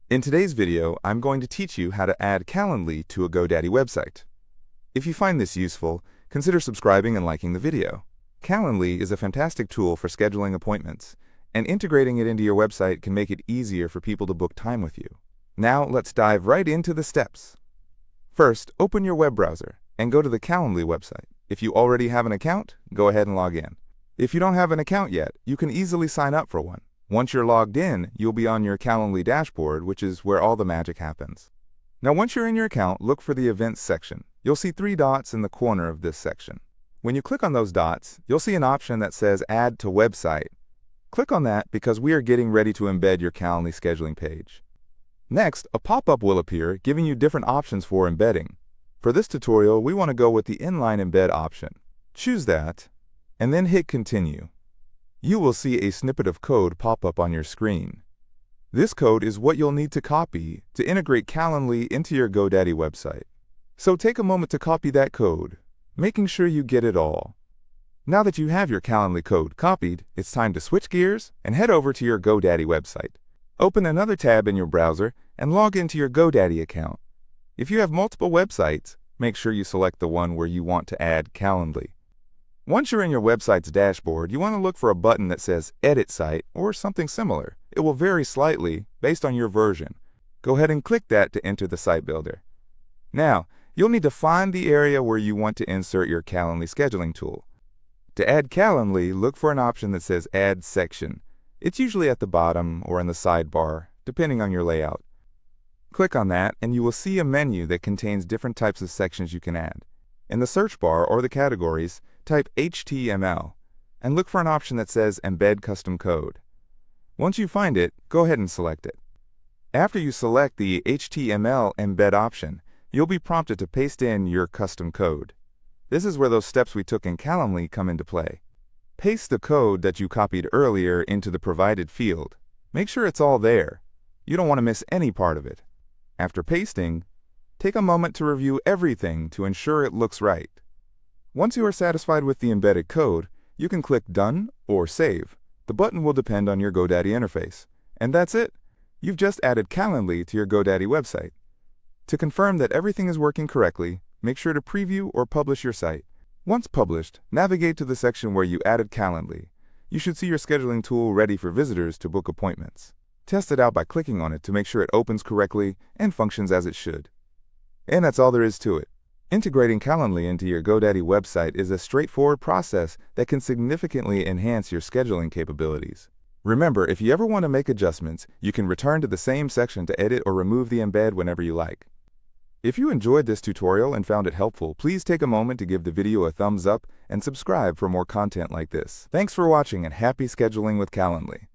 In today's video, I'm going to teach you how to add Calendly to a GoDaddy website. If you find this useful, consider subscribing and liking the video. Calendly is a fantastic tool for scheduling appointments, and integrating it into your website can make it easier for people to book time with you. Now let's dive right into the steps. First, open your web browser and go to the Calendly website. If you already have an account, go ahead and log in. If you don't have an account yet, you can easily sign up for one. Once you're logged in, you'll be on your Calendly dashboard, which is where all the magic happens. Now once you're in your account, look for the Events section. You'll see 3 dots in the corner of this section. When you click on those dots, you'll see an option that says Add to Website. Click on that because we are getting ready to embed your Calendly scheduling page. Next, a pop-up will appear giving you different options for embedding. For this tutorial, we want to go with the Inline Embed option. Choose that, and then hit Continue. You will see a snippet of code pop up on your screen. This code is what you'll need to copy to integrate Calendly into your GoDaddy website. So take a moment to copy that code, making sure you get it all. Now that you have your Calendly code copied, it's time to switch gears and head over to your GoDaddy website. Open another tab in your browser and log into your GoDaddy account. If you have multiple websites, make sure you select the one where you want to add Calendly. Once you're in your website's dashboard, you want to look for a button that says Edit Site or something similar. It will vary slightly based on your version. Go ahead and click that to enter the site builder. Now, you'll need to find the area where you want to insert your Calendly scheduling tool. To add Calendly, look for an option that says Add Section. It's usually at the bottom or in the sidebar, depending on your layout. Click on that and you will see a menu that contains different types of sections you can add. In the search bar or the categories, type HTML and look for an option that says Embed Custom Code. Once you find it, go ahead and select it. After you select the HTML embed option, you'll be prompted to paste in your custom code. This is where those steps we took in Calendly come into play. Paste the code that you copied earlier into the provided field. Make sure it's all there. You don't want to miss any part of it. After pasting, take a moment to review everything to ensure it looks right. Once you are satisfied with the embedded code, you can click Done or Save. The button will depend on your GoDaddy interface. And that's it. You've just added Calendly to your GoDaddy website. To confirm that everything is working correctly, make sure to preview or publish your site. Once published, navigate to the section where you added Calendly. You should see your scheduling tool ready for visitors to book appointments. Test it out by clicking on it to make sure it opens correctly and functions as it should. And that's all there is to it. Integrating Calendly into your GoDaddy website is a straightforward process that can significantly enhance your scheduling capabilities. Remember, if you ever want to make adjustments, you can return to the same section to edit or remove the embed whenever you like. If you enjoyed this tutorial and found it helpful, please take a moment to give the video a thumbs up and subscribe for more content like this. Thanks for watching and happy scheduling with Calendly.